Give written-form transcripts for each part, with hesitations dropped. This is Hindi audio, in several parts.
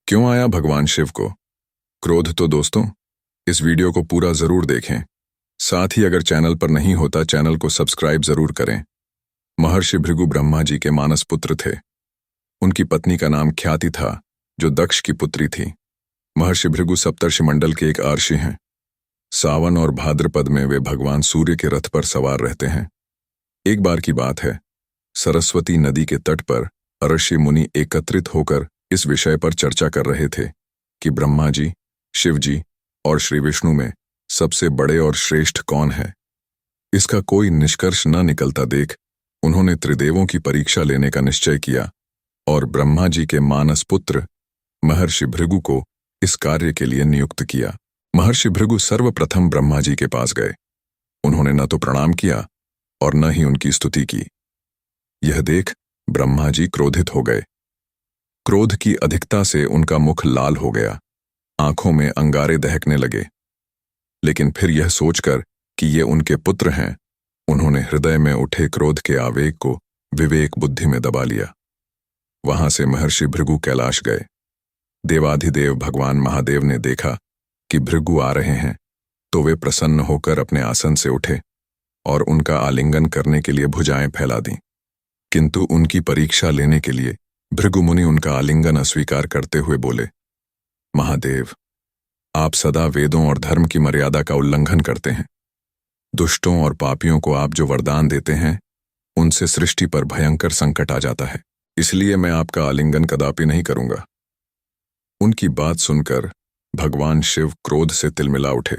क्यों आया भगवान शिव को क्रोध? तो दोस्तों, इस वीडियो को पूरा जरूर देखें। साथ ही अगर चैनल पर नहीं होता, चैनल को सब्सक्राइब जरूर करें। महर्षि भृगु ब्रह्मा जी के मानस पुत्र थे। उनकी पत्नी का नाम ख्याति था, जो दक्ष की पुत्री थी। महर्षि भृगु सप्तर्षि मंडल के एक आर्षि हैं। सावन और भाद्रपद में वे भगवान सूर्य के रथ पर सवार रहते हैं। एक बार की बात है, सरस्वती नदी के तट पर ऋषि मुनि एकत्रित होकर इस विषय पर चर्चा कर रहे थे कि ब्रह्मा जी, शिव जी और श्री विष्णु में सबसे बड़े और श्रेष्ठ कौन है। इसका कोई निष्कर्ष न निकलता देख उन्होंने त्रिदेवों की परीक्षा लेने का निश्चय किया और ब्रह्मा जी के मानस पुत्र महर्षि भृगु को इस कार्य के लिए नियुक्त किया। महर्षि भृगु सर्वप्रथम ब्रह्मा जी के पास गए। उन्होंने न तो प्रणाम किया और न ही उनकी स्तुति की। यह देख ब्रह्मा जी क्रोधित हो गए। क्रोध की अधिकता से उनका मुख लाल हो गया, आंखों में अंगारे दहकने लगे। लेकिन फिर यह सोचकर कि ये उनके पुत्र हैं, उन्होंने हृदय में उठे क्रोध के आवेग को विवेक बुद्धि में दबा लिया। वहां से महर्षि भृगु कैलाश गए। देवाधिदेव भगवान महादेव ने देखा कि भृगु आ रहे हैं, तो वे प्रसन्न होकर अपने आसन से उठे और उनका आलिंगन करने के लिए भुजाएं फैला दीं। किंतु उनकी परीक्षा लेने के लिए भृगु मुनि उनका आलिंगन अस्वीकार करते हुए बोले, महादेव, आप सदा वेदों और धर्म की मर्यादा का उल्लंघन करते हैं। दुष्टों और पापियों को आप जो वरदान देते हैं, उनसे सृष्टि पर भयंकर संकट आ जाता है। इसलिए मैं आपका आलिंगन कदापि नहीं करूंगा। उनकी बात सुनकर भगवान शिव क्रोध से तिलमिला उठे।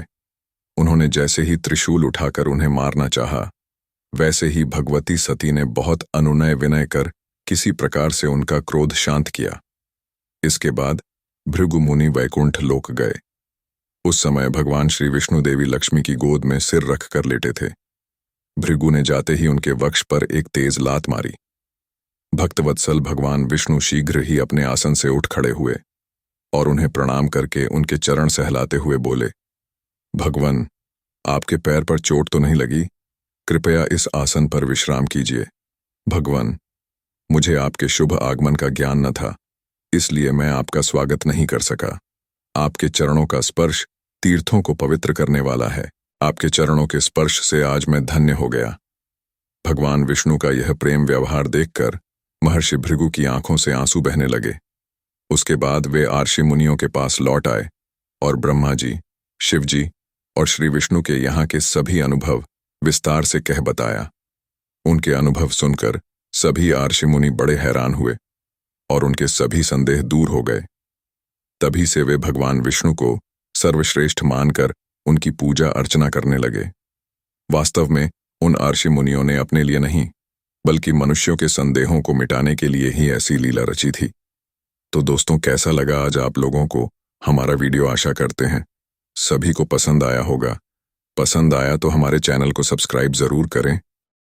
उन्होंने जैसे ही त्रिशूल उठाकर उन्हें मारना चाहा, वैसे ही भगवती सती ने बहुत अनुनय विनय कर किसी प्रकार से उनका क्रोध शांत किया। इसके बाद भृगु मुनि वैकुंठ लोक गए। उस समय भगवान श्री विष्णु देवी लक्ष्मी की गोद में सिर रखकर लेटे थे। भृगु ने जाते ही उनके वक्ष पर एक तेज लात मारी। भक्तवत्सल भगवान विष्णु शीघ्र ही अपने आसन से उठ खड़े हुए और उन्हें प्रणाम करके उनके चरण सहलाते हुए बोले, भगवन, आपके पैर पर चोट तो नहीं लगी? कृपया इस आसन पर विश्राम कीजिए। भगवन, मुझे आपके शुभ आगमन का ज्ञान न था, इसलिए मैं आपका स्वागत नहीं कर सका। आपके चरणों का स्पर्श तीर्थों को पवित्र करने वाला है। आपके चरणों के स्पर्श से आज मैं धन्य हो गया। भगवान विष्णु का यह प्रेम व्यवहार देखकर महर्षि भृगु की आंखों से आंसू बहने लगे। उसके बाद वे आर्षि मुनियों के पास लौट आए और ब्रह्मा जी, शिव जी और श्री विष्णु के यहाँ के सभी अनुभव विस्तार से कह बताया। उनके अनुभव सुनकर सभी आर्षि मुनि बड़े हैरान हुए और उनके सभी संदेह दूर हो गए। तभी से वे भगवान विष्णु को सर्वश्रेष्ठ मानकर उनकी पूजा अर्चना करने लगे। वास्तव में उन आर्षि मुनियों ने अपने लिए नहीं, बल्कि मनुष्यों के संदेहों को मिटाने के लिए ही ऐसी लीला रची थी। तो दोस्तों, कैसा लगा आज आप लोगों को हमारा वीडियो? आशा करते हैं सभी को पसंद आया होगा। पसंद आया तो हमारे चैनल को सब्सक्राइब जरूर करें